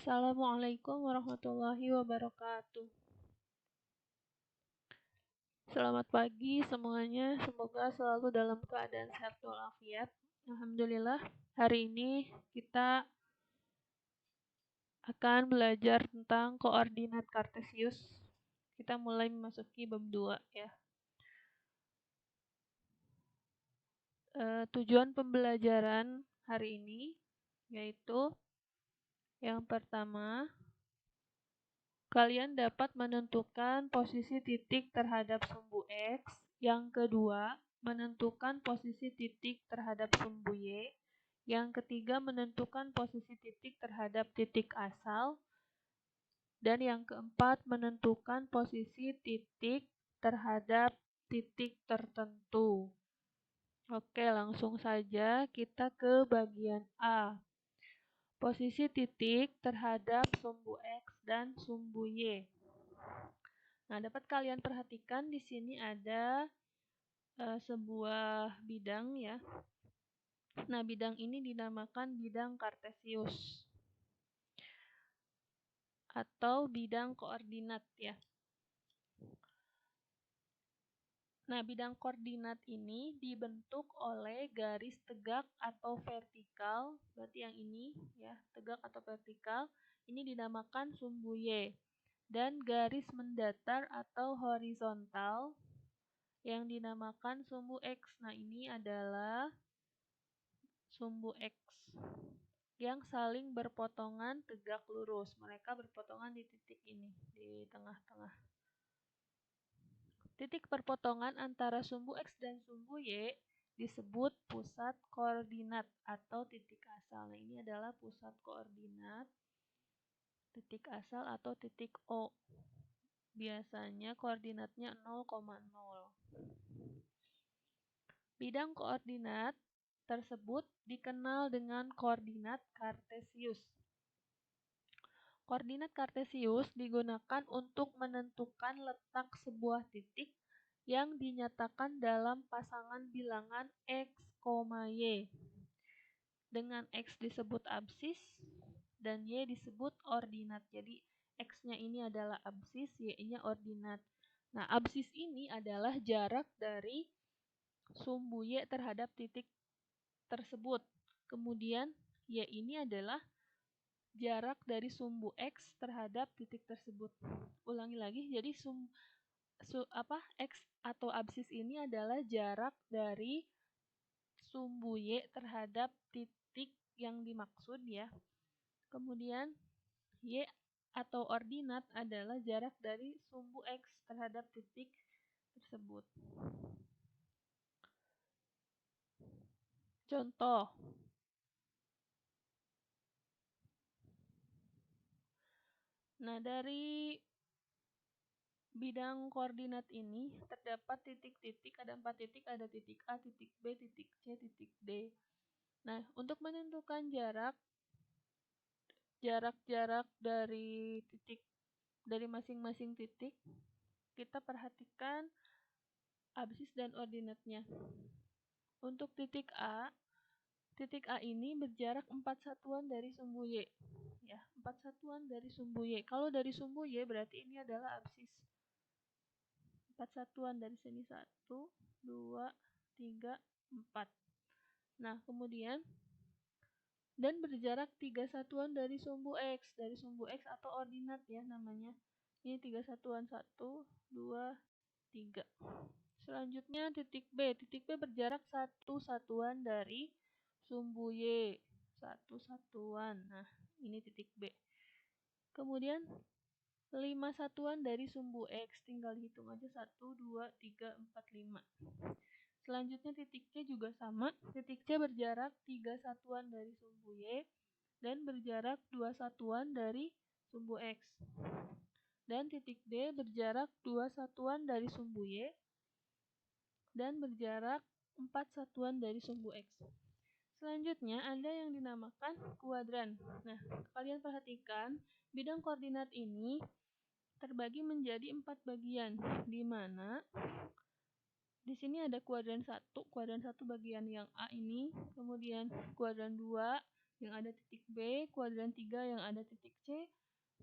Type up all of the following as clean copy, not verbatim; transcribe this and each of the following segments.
Assalamualaikum warahmatullahi wabarakatuh. Selamat pagi semuanya, semoga selalu dalam keadaan sehat walafiat. Alhamdulillah, hari ini kita akan belajar tentang koordinat kartesius. Kita mulai memasuki bab 2 ya. Tujuan pembelajaran hari ini yaitu yang pertama, kalian dapat menentukan posisi titik terhadap sumbu X. Yang kedua, menentukan posisi titik terhadap sumbu Y. Yang ketiga, menentukan posisi titik terhadap titik asal. Dan yang keempat, menentukan posisi titik terhadap titik tertentu. Oke, langsung saja kita ke bagian A. Posisi titik terhadap sumbu X dan sumbu Y. Nah, dapat kalian perhatikan di sini ada sebuah bidang ya. Nah, bidang ini dinamakan bidang kartesius atau bidang koordinat ya. Nah, bidang koordinat ini dibentuk oleh garis tegak atau vertikal, berarti yang ini ya, tegak atau vertikal, ini dinamakan sumbu Y. Dan garis mendatar atau horizontal yang dinamakan sumbu X. Nah, ini adalah sumbu X yang saling berpotongan tegak lurus. Mereka berpotongan di titik ini, di tengah-tengah. Titik perpotongan antara sumbu X dan sumbu Y disebut pusat koordinat atau titik asal. Nah, ini adalah pusat koordinat, titik asal atau titik O. Biasanya koordinatnya 0,0. Bidang koordinat tersebut dikenal dengan koordinat kartesius. Koordinat kartesius digunakan untuk menentukan letak sebuah titik yang dinyatakan dalam pasangan bilangan X, Y. Dengan X disebut absis dan Y disebut ordinat. Jadi X-nya ini adalah absis, Y-nya ordinat. Nah, absis ini adalah jarak dari sumbu Y terhadap titik tersebut. Kemudian Y ini adalah jarak dari sumbu X terhadap titik tersebut. Ulangi lagi, jadi X atau absis ini adalah jarak dari sumbu Y terhadap titik yang dimaksud ya. Kemudian Y atau ordinat adalah jarak dari sumbu X terhadap titik tersebut. Contoh. Nah, dari bidang koordinat ini terdapat titik-titik, ada 4 titik, ada titik A, titik B, titik C, titik D. Nah, untuk menentukan jarak dari masing-masing titik, kita perhatikan absis dan ordinatnya. Untuk titik A ini berjarak 4 satuan dari sumbu Y. Ya, 4 satuan dari sumbu Y. Kalau dari sumbu Y berarti ini adalah absis. 4 satuan dari sini 1, 2, 3, 4. Nah, kemudian dan berjarak 3 satuan dari sumbu X atau ordinat ya namanya. Ini 3 satuan, 1, 2, 3. Selanjutnya titik B berjarak 1 satuan dari sumbu Y, 1 satuan. Nah, ini titik B. Kemudian 5 satuan dari sumbu X, tinggal hitung aja 1, 2, 3, 4, 5. Selanjutnya titik C juga sama, titik C berjarak 3 satuan dari sumbu Y dan berjarak 2 satuan dari sumbu X. Dan titik D berjarak 2 satuan dari sumbu Y dan berjarak 4 satuan dari sumbu X. Selanjutnya ada yang dinamakan kuadran. Nah, kalian perhatikan bidang koordinat ini terbagi menjadi 4 bagian, di mana di sini ada kuadran 1 bagian yang A ini, kemudian kuadran 2 yang ada titik B, kuadran 3 yang ada titik C,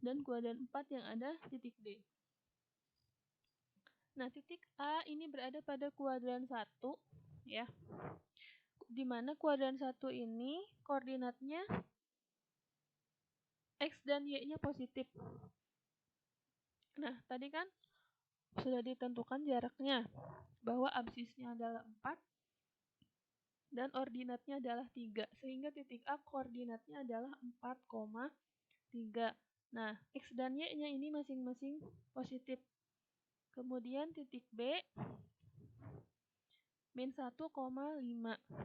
dan kuadran 4 yang ada titik D. Nah, titik A ini berada pada kuadran 1, ya. Di mana kuadran 1 ini koordinatnya X dan Y-nya positif. Nah, tadi kan sudah ditentukan jaraknya, bahwa absisnya adalah 4, dan ordinatnya adalah 3, sehingga titik A koordinatnya adalah 4,3. Nah, X dan Y-nya ini masing-masing positif. Kemudian titik B, min 1,5.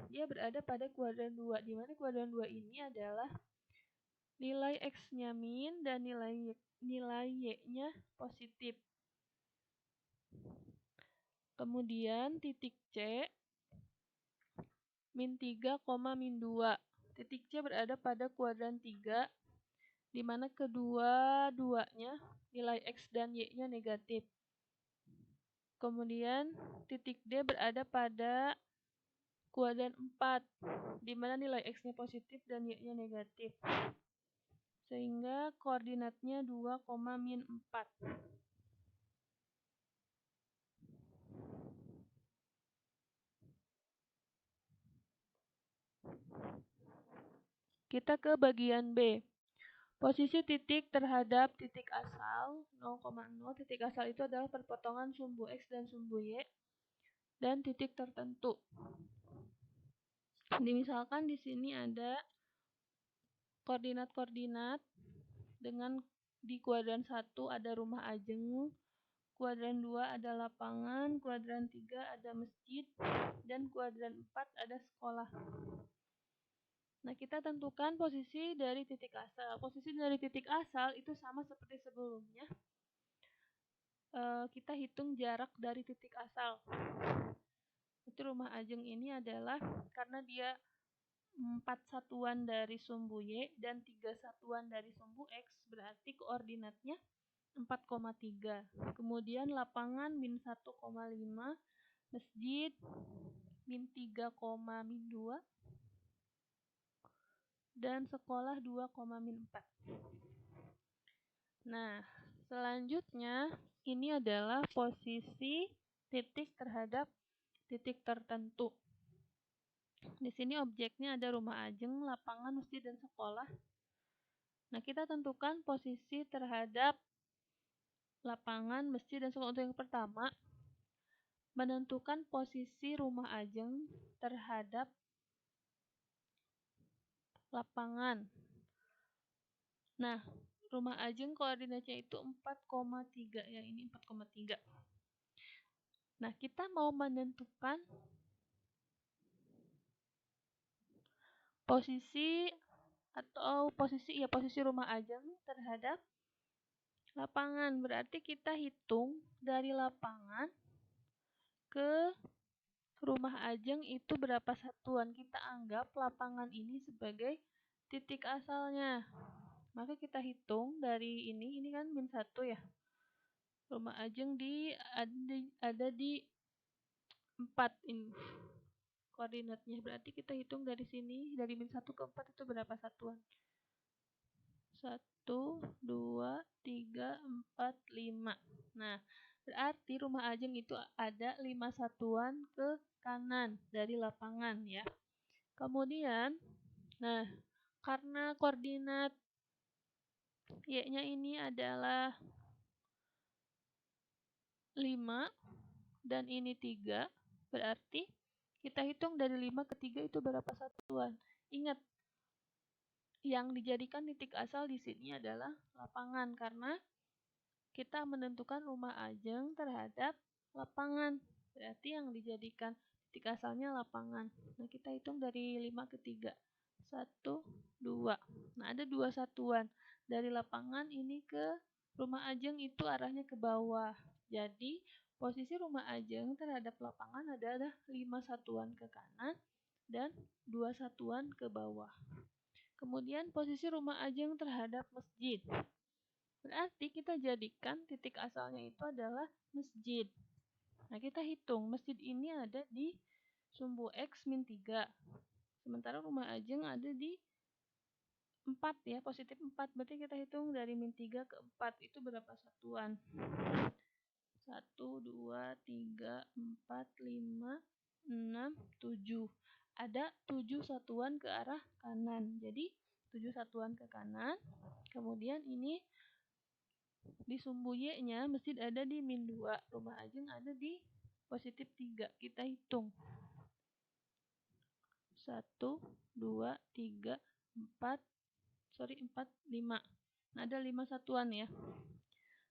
Dia berada pada kuadran 2, di mana kuadran 2 ini adalah nilai X-nya min dan nilai Y-nya positif. Kemudian titik C, min 3, min 2. Titik C berada pada kuadran 3, di mana kedua-duanya nilai X dan Y-nya negatif. Kemudian titik D berada pada kuadran 4, di mana nilai X-nya positif dan Y-nya negatif. Sehingga koordinatnya 2, min 4. Kita ke bagian B. Posisi titik terhadap titik asal 0,0. Titik asal itu adalah perpotongan sumbu X dan sumbu Y dan titik tertentu. Misalkan di sini ada koordinat-koordinat dengan di kuadran 1 ada rumah Ajeng, kuadran 2 ada lapangan, kuadran 3 ada masjid, dan kuadran 4 ada sekolah. Nah, kita tentukan posisi dari titik asal. Posisi dari titik asal itu sama seperti sebelumnya. Kita hitung jarak dari titik asal. Itu rumah Ajeng ini adalah karena dia 4 satuan dari sumbu Y dan 3 satuan dari sumbu X, berarti koordinatnya 4,3. Kemudian lapangan min 1,5, masjid min 3, min 2, dan sekolah 2, min 4. Nah, selanjutnya ini adalah posisi titik terhadap titik tertentu. Di sini objeknya ada rumah Ajeng, lapangan, masjid, dan sekolah. Nah, kita tentukan posisi terhadap lapangan, masjid, dan sekolah. Untuk yang pertama, menentukan posisi rumah Ajeng terhadap lapangan. Nah, rumah Ajeng koordinatnya itu 4,3 ya, ini 4,3. Nah, kita mau menentukan posisi rumah Ajeng terhadap lapangan. Berarti kita hitung dari lapangan ke rumah Ajeng itu berapa satuan. Kita anggap lapangan ini sebagai titik asalnya. Maka kita hitung dari ini kan min 1 ya. Rumah Ajeng ada di 4 ini koordinatnya. Berarti kita hitung dari sini, dari min 1 ke 4 itu berapa satuan. 1, 2, 3, 4, 5. Nah, berarti rumah Ajeng itu ada 5 satuan ke kanan dari lapangan ya. Kemudian, nah, karena koordinat Y-nya ini adalah 5 dan ini 3, berarti kita hitung dari 5 ke 3 itu berapa satuan. Ingat, yang dijadikan titik asal di sini adalah lapangan karena kita menentukan rumah Ajeng terhadap lapangan. Berarti yang dijadikan titik asalnya lapangan. Nah, kita hitung dari 5 ke 3. 1, 2. Nah, ada 2 satuan. Dari lapangan ini ke rumah Ajeng itu arahnya ke bawah. Jadi, posisi rumah Ajeng terhadap lapangan adalah 5 satuan ke kanan dan 2 satuan ke bawah. Kemudian posisi rumah Ajeng terhadap masjid. Berarti kita jadikan titik asalnya itu adalah masjid. Nah, kita hitung masjid ini ada di sumbu X min 3. Sementara rumah Ajeng ada di 4 ya, positif 4. Berarti kita hitung dari min 3 ke 4 itu berapa satuan? 1, 2, 3, 4, 5, 6, 7. Ada 7 satuan ke arah kanan. Jadi 7 satuan ke kanan. Kemudian ini di sumbu Y-nya mesti ada di min 2. Rumah Ajeng ada di positif 3. Kita hitung. 1, 2, 3, 4, 5. Nah, ada 5 satuan ya.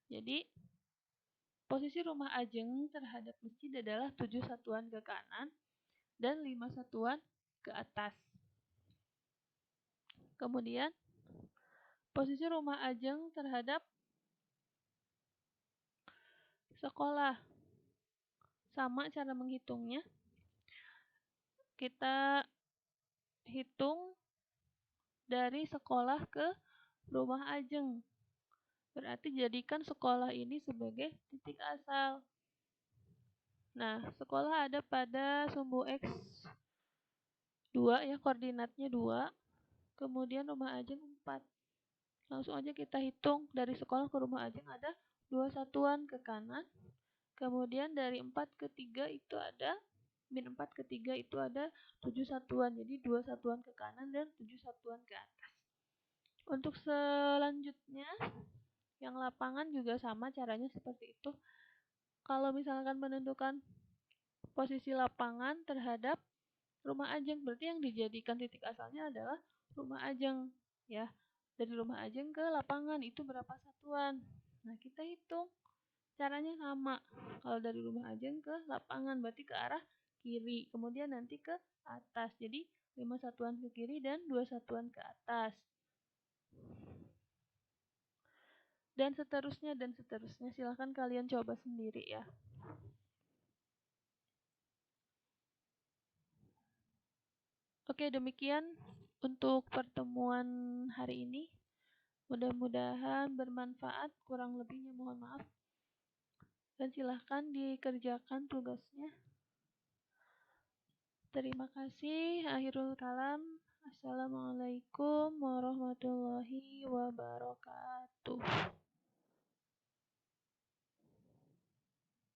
Jadi, posisi rumah Ajeng terhadap masjid adalah 7 satuan ke kanan dan 5 satuan ke atas. Kemudian, posisi rumah Ajeng terhadap sekolah. Sama cara menghitungnya. Kita hitung dari sekolah ke rumah Ajeng. Berarti jadikan sekolah ini sebagai titik asal. Nah, sekolah ada pada sumbu X 2 ya, koordinatnya 2. Kemudian rumah Ajeng 4. Langsung aja kita hitung dari sekolah ke rumah Ajeng ada 2 satuan ke kanan. Kemudian dari 4 ke 3 itu ada min 4 ke 3 itu ada 7 satuan. Jadi 2 satuan ke kanan dan 7 satuan ke atas. Untuk selanjutnya yang lapangan juga sama caranya seperti itu. Kalau misalkan menentukan posisi lapangan terhadap rumah Ajeng, berarti yang dijadikan titik asalnya adalah rumah Ajeng ya. Dari rumah Ajeng ke lapangan itu berapa satuan? Nah, kita hitung. Caranya sama. Kalau dari rumah Ajeng ke lapangan berarti ke arah kiri, kemudian nanti ke atas. Jadi 5 satuan ke kiri dan 2 satuan ke atas. Dan seterusnya. Silahkan kalian coba sendiri ya. Oke, demikian untuk pertemuan hari ini. Mudah-mudahan bermanfaat, kurang lebihnya mohon maaf. Dan silahkan dikerjakan tugasnya. Terima kasih. Akhirul kalam. Assalamualaikum warahmatullahi wabarakatuh.